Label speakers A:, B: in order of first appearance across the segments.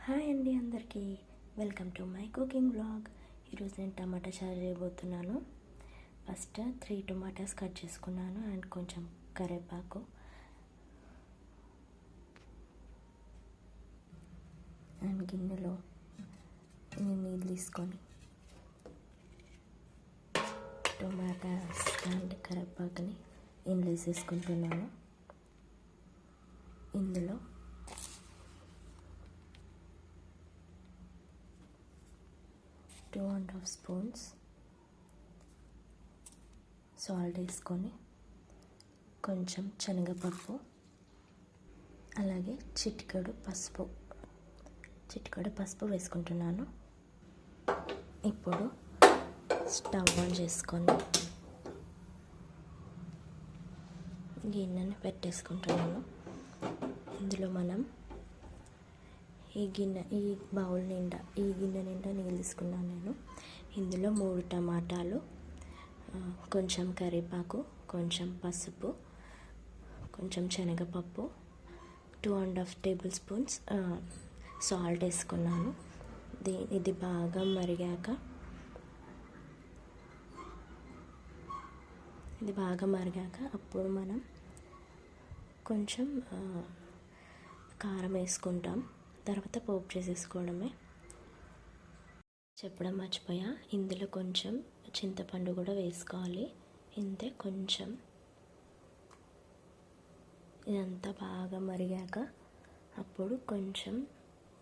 A: Hi అండి అందరికీ welcome to my cooking blog. ఈరోజు నేను టమాటా చారు చేయబోతున్నాను. ఫస్ట్ 3 టొమాటోస్ కట్ చేసుకున్నాను అండ్ కొంచెం కరివేపాకు అండ్ గిన్నెలో నీళ్ళు తీసుకొని టొమాటోస్ అండ్ కరివేపాకుని ఇందులో వేసేసుకుంటున్నాను. ఇందులో two and half spoons salt వేసుకొని కొంచెం శనగపప్పు అలాగే చిటికెడు పసుపు వేసుకుంటున్నాను. ఇప్పుడు స్టవ్ ఆన్ చేసుకొని గిన్నెని పెట్టేసుకుంటున్నాను. ఇందులో మనం ఈ గిన్నె నిండా నీళ్ళు తీసుకున్నాను నేను. ఇందులో 3 టమాటాలు, కొంచెం కరివేపాకు, కొంచెం పసుపు, కొంచెం శనగపప్పు, 2.5 టేబుల్ స్పూన్స్ సాల్ట్ వేసుకున్నాను. ఇది బాగా మరిగాక అప్పుడు మనం కొంచెం కారం వేసుకుంటాం. తర్వాత పోపు చేసేసుకోవడమే. చెప్పడం మర్చిపోయా, ఇందులో కొంచెం చింతపండు కూడా వేసుకోవాలి. ఇంతే కొంచెం. ఇదంతా బాగా మరిగాక అప్పుడు కొంచెం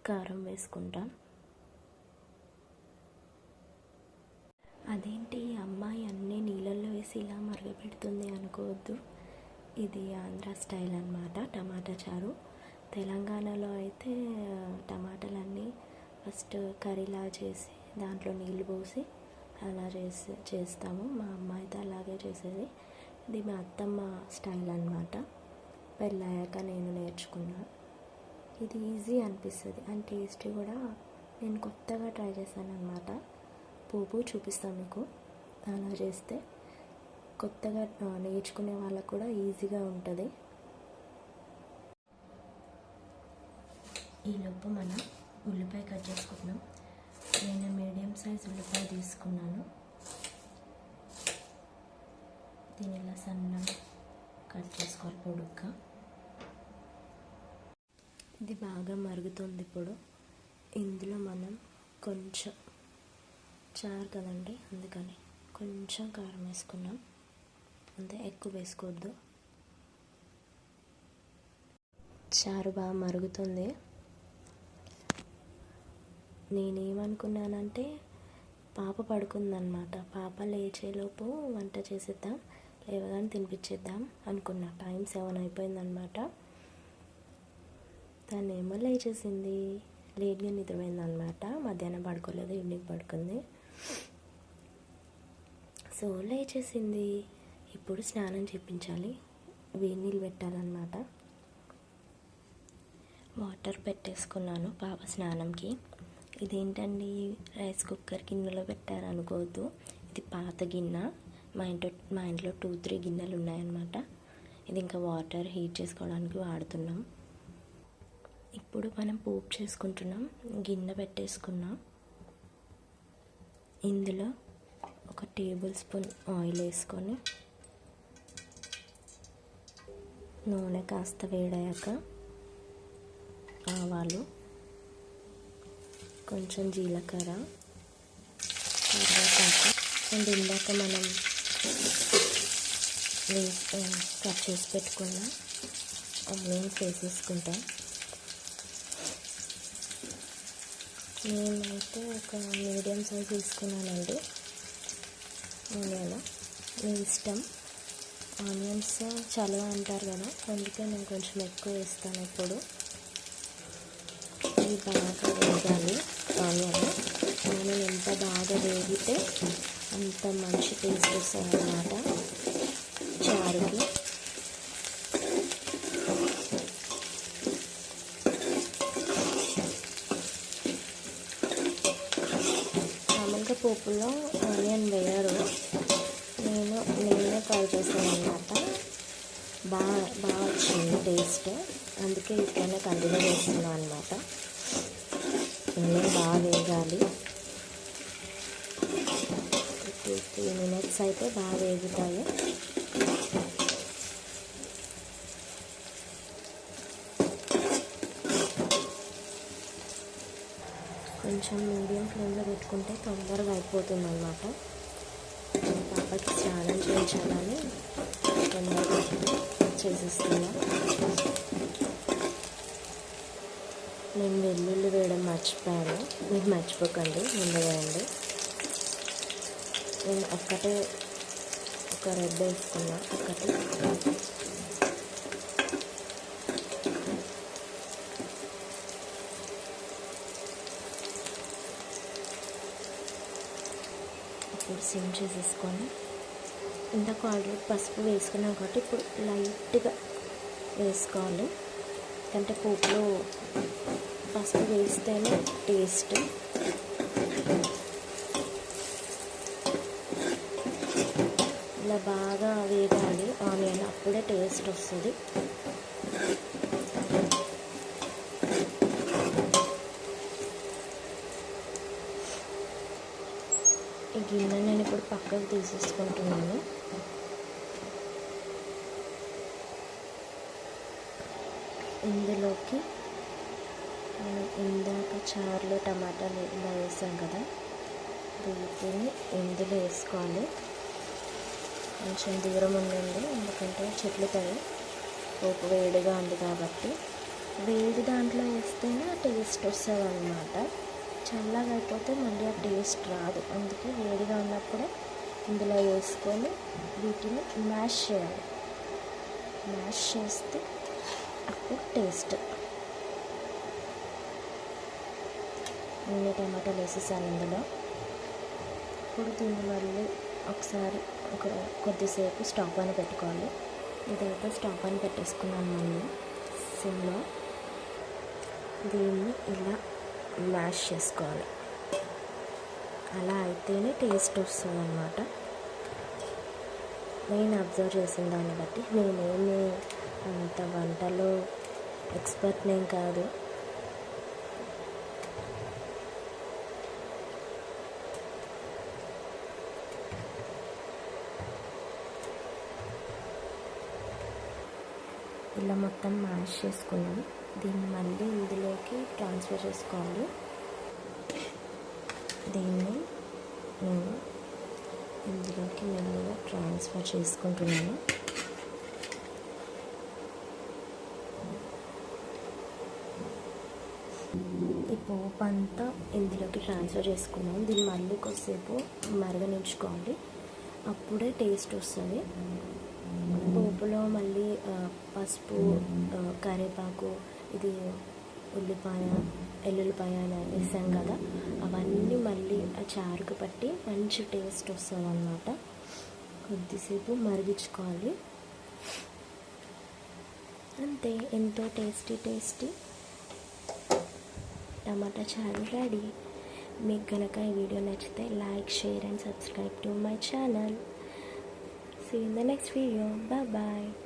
A: కారం వేసుకుంటాం. అదేంటి అమ్మాయి అన్నీ నీళ్ళల్లో వేసి ఇలా మరగపెడుతుంది అనుకోవద్దు. ఇది ఆంధ్ర స్టైల్ అన్నమాట టమాటా చారు. తెలంగాణలో అయితే టమాటాలన్నీ ఫస్ట్ కర్రీలా చేసి దాంట్లో నీళ్ళు పోసి అలా చేస్తాము. మా అమ్మ అయితే అలాగే చేసేది. ఇది మా అత్తమ్మ స్టైల్ అన్నమాట. పెళ్ళయ్యాక నేను నేర్చుకున్నా. ఇది ఈజీ అనిపిస్తుంది అండ్ టేస్టీ కూడా. నేను కొత్తగా ట్రై చేశాను అన్నమాట. పోపు చూపిస్తాను మీకు. అలా చేస్తే కొత్తగా నేర్చుకునే వాళ్ళకు కూడా ఈజీగా ఉంటుంది. ఈలోపు మనం ఉల్లిపాయ కట్ చేసుకుంటున్నాం. నేను మీడియం సైజ్ ఉల్లిపాయ తీసుకున్నాను. దీని ఇలా సన్నగా కట్ చేసుకోవాలి పొడుగ్గా. ఇది బాగా మరుగుతుంది. ఇప్పుడు ఇందులో మనం కొంచెం చారు కదండి, అందుకని కొంచెం కారం వేసుకున్నాం. అంతే, ఎక్కువ వేసుకోవద్దు. చారు బాగా మరుగుతుంది. నేనేమనుకున్నానంటే పాప పడుకుందనమాట. పాప లేచేలోపు వంట చేసేద్దాం, లేవగానే తినిపించేద్దాం అనుకున్నా. టైం 7 అయిపోయిందనమాట. తనేమో లేచేసింది. లేట్గా నిద్రపోయిందనమాట. మధ్యాహ్నం పడుకోలేదు, ఈవినింగ్ పడుకుంది. సో లేచేసింది. ఇప్పుడు స్నానం చేయించాలి. వేడి నీళ్ళు పెట్టాలన్నమాట. వాటర్ పెట్టేసుకున్నాను పాప స్నానంకి. ఇదేంటండి రైస్ కుక్కర్ గిన్నెలో పెట్టారనుకోవద్దు. ఇది పాత గిన్నె. మా ఇంట్లో 2-3 గిన్నెలు ఉన్నాయన్నమాట. ఇది ఇంకా వాటర్ హీట్ చేసుకోవడానికి వాడుతున్నాం. ఇప్పుడు మనం పోపు చేసుకుంటున్నాం. గిన్నె పెట్టేసుకున్నాం. ఇందులో 1 టేబుల్ స్పూన్ ఆయిల్ వేసుకొని నూనె కాస్త వేడయ్యాక ఆవాలు, కొంచెం జీలకర్ర, కరివేపాకు అండ్ ఇందాక మనం కట్ చేసి పెట్టుకున్న ఆనియన్స్ వేసేసుకుంటాం. నేనైతే ఒక మీడియం సైజ్ తీసుకున్నానండి ఆనియన్. మీ ఇష్టం. ఆనియన్స్ చలవ అంటారు కదా, అందుకే నేను కొంచెం ఎక్కువ వేస్తాను ఇప్పుడు. ఇది బాగా వేగాలి. ఆనియన్ ఎంత బాగా వేగితే అంత మంచి టేస్ట్ వస్తుంది అన్నమాట చారుకి. మామూలుగా పోపులో ఆనియన్ వేయరు. నేనే ట్రై చేశాను అన్నమాట. బాగా వచ్చింది టేస్ట్. అందుకే ఇట్లనే కంటిన్యూ చేస్తున్నాను అనమాట. ఆనియన్ బాగా వేగాలి. 2-3 minutes అయితే బాగా వేగుతాయి. కొంచెం మీడియం ఫ్లేమ్లో పెట్టుకుంటే తొందరగా అయిపోతుంది అన్నమాట. పాపకి స్నానం చేయించాలని తొందరగా చేసేస్తున్నా. నేను వెల్లుల్లి వేయడం మర్చిపోయాను, మీరు మర్చిపోకండి, ముందు వేయండి. నేను ఒక రెడ్ వేసుకున్నా, ఇప్పుడు సిమ్ చేసేసుకొని ఇందాక ఆల్రెడీ పసుపు వేసుకున్నాం కాబట్టి ఇప్పుడు లైట్గా వేసుకోవాలి. అంటే పోపులో పసుపు వేస్తేనే టేస్ట్. ఇలా బాగా వేగాలి ఆనియన్, అప్పుడే టేస్ట్ వస్తుంది. ఈ గిన్నె నేను ఇప్పుడు పక్కకు తీసేసుకుంటున్నాను. ఇందులోకి మనం ఇందాక చారులో టమాటాలు ఇలా వేసాం కదా, వీటిని ఇందులో వేసుకోవాలి. కొంచెం దూరం ఉండండి, ఎందుకంటే చెట్లుతాయి. పోపు వేడిగా ఉంది కాబట్టి. వేడి దాంట్లో వేస్తేనే టేస్ట్ వస్తుంది అన్నమాట. చల్లగా అయిపోతే మళ్ళీ ఆ టేస్ట్ రాదు. అందుకే వేడిగా ఉన్నప్పుడే ఇందులో వేసుకొని వీటిని మ్యాష్ చేయాలి. మ్యాష్ చేస్తే అప్పుడు టేస్ట్. నేను టమాటాలు వేసేసాను ఇందులో. ఇప్పుడు దీన్ని మళ్ళీ ఒకసారి కొద్దిసేపు స్టవ్ పైన పెట్టుకోవాలి. ఇదైతే స్టవ్ పైన పెట్టేసుకున్నాను మళ్ళీ సిమ్లో. దీన్ని ఇలా మ్యాష్ చేసుకోవాలి. అలా అయితేనే టేస్ట్ వస్తుంది అన్నమాట. నేను అబ్జర్వ్ చేసిన దాన్ని బట్టి. నేనేమి అంత వంటలో ఎక్స్పర్ట్ నేను కాదు. ఇలా మొత్తం మ్యాష్ చేసుకున్నాం. దీన్ని మళ్ళీ ఇందులోకి ట్రాన్స్ఫర్ చేసుకోవాలి. దీన్ని నేను ఇందులోకి మెల్లిగా ట్రాన్స్ఫర్ చేసుకుంటున్నాను. ఈ పోపు అంతా ఇందులోకి ట్రాన్స్ఫర్ చేసుకున్నాం. దీన్ని మళ్ళీ కొద్దిసేపు మరగనించుకోవాలి, అప్పుడే టేస్ట్ వస్తుంది. పోపులో మళ్ళీ పసుపు, కరివేపాకు, ఇది ఎల్లుల్లిపాయ వేసాం కదా, అవన్నీ మళ్ళీ ఆ చారుకు పట్టి మంచి టేస్ట్ వస్తుంది అన్నమాట. కొద్దిసేపు మరిగించుకోవాలి, అంతే. ఎంతో టేస్టీ టమాటా చారు రెడీ. మీకు కనుక ఈ వీడియో నచ్చితే like, share and subscribe to my channel. See you in the next video. Bye bye.